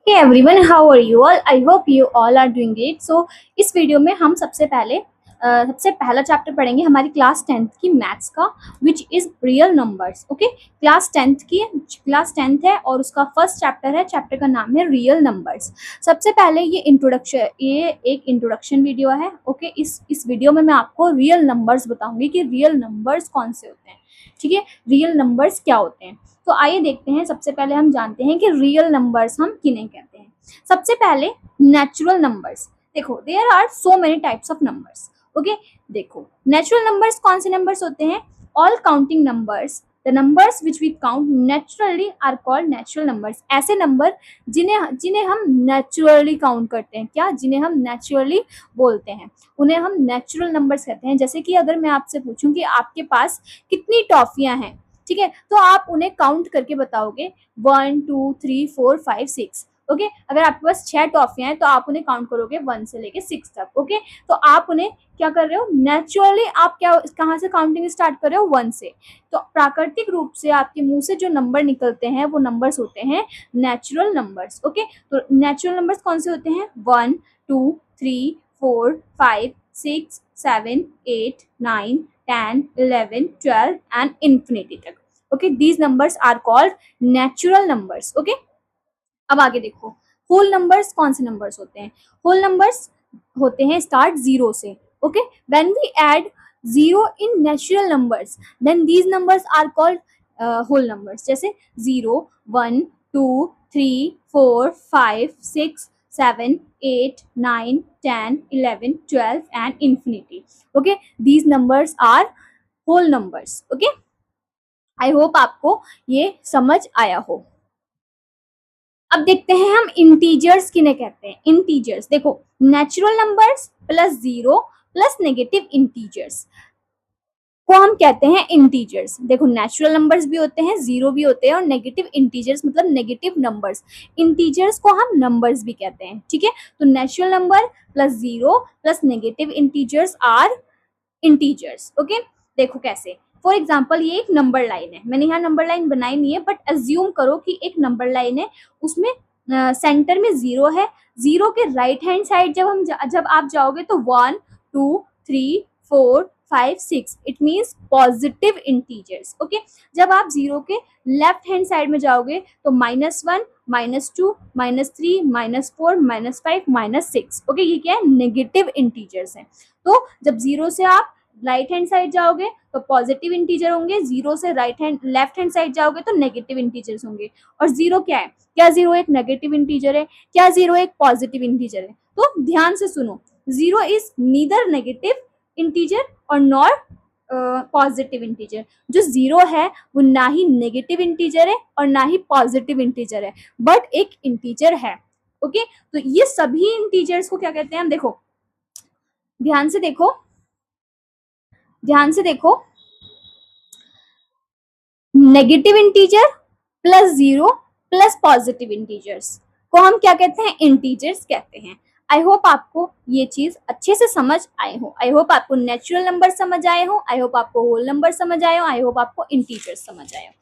Hey everyone, how are you all? I hope you all are doing great. So इस video में हम सबसे पहला चैप्टर पढ़ेंगे हमारी क्लास 10th की मैथ्स का, which is real numbers. Okay, class 10th है और उसका फर्स्ट चैप्टर है. चैप्टर का नाम है रियल नंबर्स. सबसे पहले ये एक इंट्रोडक्शन वीडियो है. ओके, इस वीडियो में मैं आपको रियल नंबर्स बताऊंगी कि रियल नंबर्स कौन से होते हैं. ठीक है, रियल नंबर्स क्या होते हैं. तो आइए देखते हैं. सबसे पहले हम जानते हैं कि रियल नंबर्स हम किन्हें कहते हैं. सबसे पहले नेचुरल नंबर्स. देखो, there are so many types of numbers. Okay, देखो नेचुरल नंबर्स कौन से नंबर्स होते हैं. All counting numbers, the numbers which we count naturally are called natural numbers. ऐसे नंबर जिन्हें हम नेचुरली काउंट करते हैं, क्या, जिन्हें हम नेचुरली बोलते हैं, उन्हें हम नेचुरल नंबर्स कहते हैं. जैसे कि अगर मैं आपसे पूछूं कि आपके पास कितनी टॉफियां हैं, ठीक है, तो आप उन्हें काउंट करके बताओगे 1 2 3 4 5 6. ओके, अगर आपके पास 6 टॉफियां हैं तो आप उन्हें काउंट करोगे 1 से लेके 6 तक. ओके, तो आप उन्हें क्या कर रहे हो, नेचुरली आप कहाँ से काउंटिंग स्टार्ट कर रहे हो, 1 से. तो प्राकृतिक रूप से आपके मुंह से जो नंबर निकलते हैं वो नंबर्स होते हैं नेचुरल नंबर्स. ओके, तो नेचुरल नंबर्स कौन से होते हैं, 1 2 3 4 5 6 7 8 9 10 11 12 एंड इंफिनिटी तक. Okay, these numbers are called natural numbers. Okay, अब आगे देखो, होल नंबर्स कौन से नंबर्स होते हैं. होल नंबर्स होते हैं स्टार्ट 0 से. Okay, when we add 0 in natural numbers then these numbers are called whole numbers. जैसे 0 1 2 3 4 5 6 7 8 9 10 11 12 and infinity. Okay, these numbers are whole numbers. Okay, I hope आपको ये समझ आया हो. अब देखते हैं हम इंटीजर्स किन्हें कहते हैं. इंटीजर्स देखो, natural numbers plus 0 plus negative integers को हम कहते हैं इंटीजर्स. देखो, नेचुरल नंबर्स भी होते हैं, 0 भी होते हैं, और नेगेटिव इंटीजर्स मतलब नेगेटिव नंबर्स. इंटीजर्स को हम नंबर्स भी कहते हैं. ठीक है, तो natural number plus 0 plus negative integers are integers. Okay, देखो कैसे. फॉर एग्जाम्पल, ये एक नंबर लाइन है. मैंने यहाँ नंबर लाइन बनाई नहीं है, बट अज्यूम करो कि एक नंबर लाइन है, उसमें सेंटर में 0 है. 0 के राइट हैंड साइड जब आप जाओगे तो 1 2 3 4 5 6, it means positive integers. Okay, जब आप 0 के लेफ्ट हैंड साइड में जाओगे तो -1 -2 -3 -4 -5 -6. ओके, ये क्या है, नेगेटिव इंटीजर्स हैं. तो जब 0 से आप राइट हैंड साइड जाओगे तो पॉजिटिव इंटीजर होंगे, 0 से लेफ्ट हैंड साइड जाओगे तो नेगेटिव इंटीजर्स होंगे. और 0 क्या है, क्या 0 एक नेगेटिव इंटीजर है, क्या 0 एक पॉजिटिव इंटीजर है. तो ध्यान से सुनो, 0 इज नीदर नेगेटिव इंटीजर और नॉर पॉजिटिव इंटीजर. जो 0 है वो ना ही नेगेटिव इंटीजर है और ना ही पॉजिटिव इंटीजर है, बट एक इंटीजर है. ओके, तो ये सभी इंटीजर्स को क्या कहते हैं हम, देखो ध्यान से देखो, negative integer plus 0 plus positive integers को हम क्या कहते हैं, इंटीजर्स कहते हैं. आई होप आपको ये चीज अच्छे से समझ आए हो. आई होप आपको नेचुरल नंबर समझ आए हो. आई होप आपको होल नंबर समझ आए हो. आई होप आपको इंटीजर्स समझ आए हो.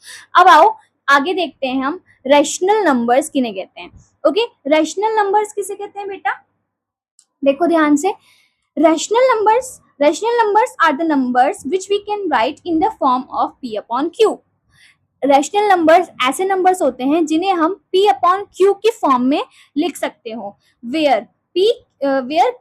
अब आओ आगे देखते हैं हम रैशनल नंबर्स किन्हें कहते हैं. ओके, रैशनल नंबर्स किसे कहते हैं बेटा, देखो ध्यान से. Rational numbers are the numbers which we can write in the form of p upon q. Rational numbers ऐसे नंबर्स होते हैं जिन्हें हम p अपॉन q की फॉर्म में लिख सकते हो. Where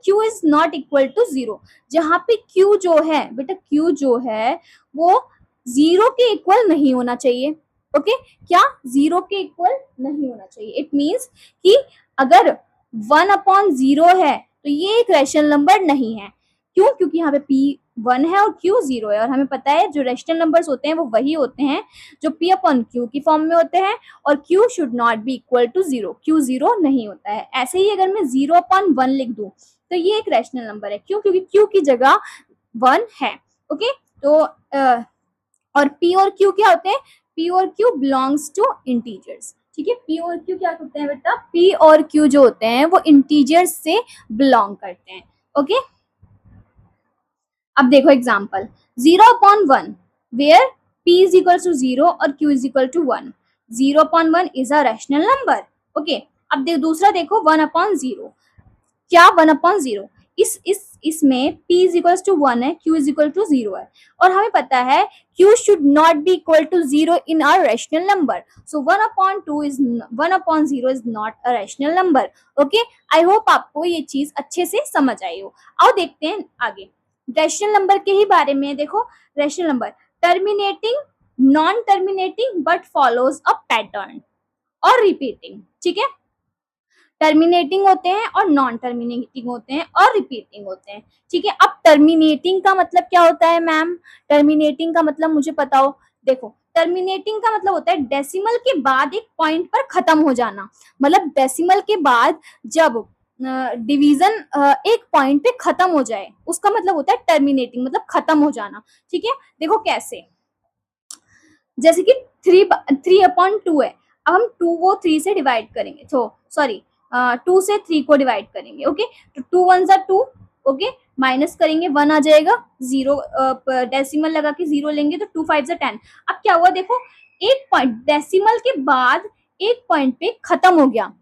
q is not equal to 0. जहाँ पे q जो है बेटा, q जो है वो 0 के इक्वल नहीं होना चाहिए. ओके, क्या 0 के इक्वल नहीं होना चाहिए. इट मीन्स कि अगर 1 अपॉन 0 है तो ये एक रैशनल नंबर नहीं है. क्यों, क्योंकि यहाँ पे p 1 है और q 0 है, और हमें पता है जो रैशनल नंबर्स होते हैं वो वही होते हैं जो p अपॉन q की फॉर्म में होते हैं, और q should not be equal to 0. q 0 नहीं होता है. ऐसे ही अगर मैं 0 अपॉन 1 लिख दूं तो ये एक रैशनल नंबर है. क्यों, क्योंकि q की जगह 1 है. ओके, तो और p और q क्या होते हैं, p और q बिलोंग्स टू इंटीजर्स. ठीक है, p और q क्या होते हैं बेटा, p और q जो होते हैं वो इंटीजर्स से बिलोंग करते हैं. ओके, अब देखो example, 0 upon 1 where p is equal to 0 और q is equal to 1. 0 upon 1 is a rational number. Okay, अब दूसरा देखो 1/0, क्या 1/0, इसमें p इज इक्वल टू 1 है, q इज इक्वल टू 0 है, और हमें पता है q should not be equal to 0 in a rational number, so 1/0 is not a rational number. Okay, I hope आपको ये चीज अच्छे से समझ आई हो। आओ देखते हैं आगे रैशनल नंबर के ही बारे में। देखो rational number terminating, non terminating but follows a pattern और रिपीटिंग। ठीक है, टर्मिनेटिंग होते हैं और नॉन टर्मिनेटिंग होते हैं और रिपीटिंग होते हैं। ठीक है, अब टर्मिनेटिंग का मतलब क्या होता है मैम? टर्मिनेटिंग का मतलब मुझे पता हो। देखो टर्मिनेटिंग का मतलब होता है डेसिमल के बाद एक पॉइंट पर खत्म हो जाना, मतलब डेसिमल के बाद जब डिवीजन एक पॉइंट पे खत्म हो जाए उसका मतलब होता है टर्मिनेटिंग, मतलब खत्म हो जाना। ठीक है, देखो कैसे, जैसे कि 3/2 है, अब हम 2 को 3 से डिवाइड करेंगे, तो सॉरी 2 से 3 को डिवाइड करेंगे। ओके, तो 2 1 2, ओके, माइनस करेंगे 1 आ जाएगा, 0 डेसिमल लगा के 0 लेंगे तो 2 5 10। अब क्या हुआ देखो, एक पॉइंट डेसिमल के बाद एक पॉइंट पे खत्म हो गया।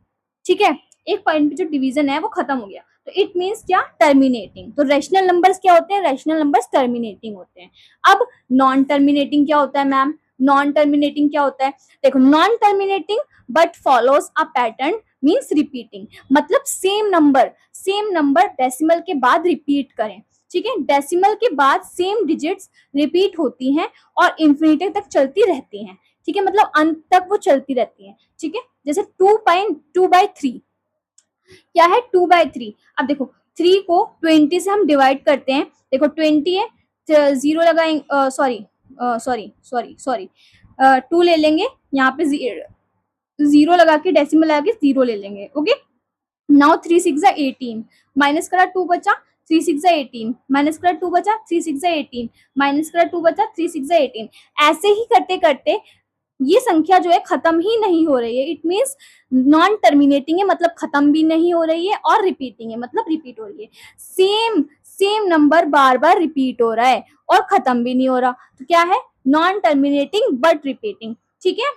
ठीक है, एक पॉइंट पे जो डिवीजन है वो खत्म हो गया, तो इट मीन्स क्या? टर्मिनेटिंग। तो रैशनल नंबर्स क्या होते हैं? रैशनल नंबर्स टर्मिनेटिंग होते हैं। अब नॉन टर्मिनेटिंग क्या होता है मैम? नॉन टर्मिनेटिंग क्या होता है? देखो non terminating but follows a pattern means repeating, मतलब सेम नंबर डेसिमल के बाद रिपीट करें। ठीक है, डेसिमल के बाद सेम डिजिट्स रिपीट होती हैं और इंफिनिटी तक चलती रहती हैं। ठीक है, मतलब अंत तक वो चलती रहती हैं। ठीक है, जैसे 2/3 क्या है? 2/3। अब देखो 3 को 20 से हम डिवाइड करते हैं, देखो 20 है, 0 लगाएंगे, सॉरी 2 ले लेंगे, यहाँ पे 0 लगा के डेसिमल लगा के 0 ले लेंगे। ओके, नाउ 3 6 18, माइनस करा 2 बचा, 3 6 18, माइनस करा 2 बचा, 3 6 18, माइनस करा 2 बचा, 3 6 18। ऐसे ही करते करते ये संख्या जो है खत्म ही नहीं हो रही है, इट मीन्स नॉन टर्मिनेटिंग है, मतलब खत्म भी नहीं हो रही है, और रिपीटिंग है मतलब रिपीट हो रही है। सेम नंबर बार बार रिपीट हो रहा है और खत्म भी नहीं हो रहा, तो क्या है? Non terminating but repeating. ठीक है,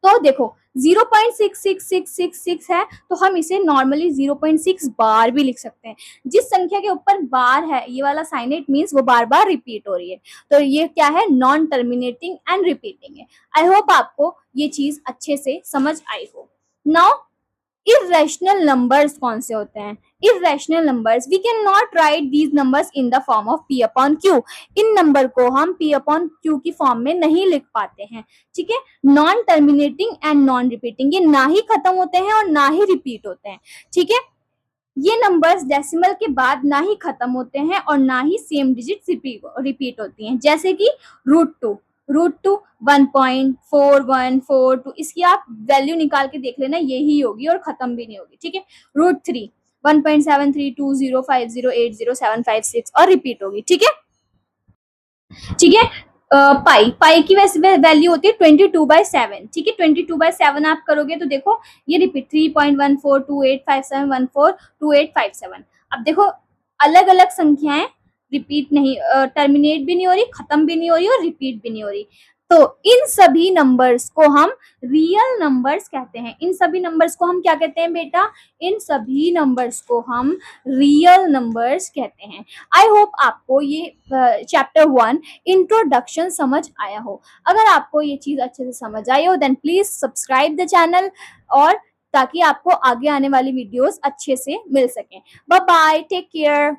तो देखो 0.66666 है, तो हम इसे नॉर्मली 0.6 बार भी लिख सकते हैं। जिस संख्या के ऊपर बार है ये वाला साइन, इट मीन्स वो बार बार रिपीट हो रही है, तो ये क्या है? नॉन टर्मिनेटिंग एंड रिपीटिंग है। आई होप आपको ये चीज अच्छे से समझ आई हो। नाउ इरेशनल नंबर्स कौन से होते हैं? Irrational numbers, we can not write these numbers in the form of p upon q। इन नंबर को हम p अपॉन q की फॉर्म में नहीं लिख पाते हैं। ठीक है, non terminating and non repeating, ये ना ही खत्म होते हैं और ना ही रिपीट होते हैं। ठीक है, ये नंबर्स डेसिमल के बाद ना ही खत्म होते हैं और ना ही सेम डिजिट रिपीट होती हैं, जैसे कि √2 1.4142, इसकी आप वैल्यू निकाल के देख लेना, यही होगी और खत्म भी नहीं होगी। ठीक है, √3 1.732050807756 और रिपीट होगी। ठीक है, ठीक है, पाई की वैल्यू होती है 22/7। ठीक है, 22/7 आप करोगे तो देखो ये रिपीट 3.142857142857। अब देखो अलग अलग संख्याएं रिपीट नहीं, टर्मिनेट भी नहीं हो रही, खत्म भी नहीं हो रही और रिपीट भी नहीं हो रही, तो इन सभी नंबर्स को हम रियल नंबर्स कहते हैं। इन सभी नंबर्स को हम क्या कहते हैं बेटा? इन सभी नंबर्स को हम रियल नंबर्स कहते हैं। आई होप आपको ये चैप्टर 1 इंट्रोडक्शन समझ आया हो। अगर आपको ये चीज अच्छे से समझ आई हो then please subscribe the channel, और ताकि आपको आगे आने वाली वीडियोस अच्छे से मिल सकें। Bye bye, take care.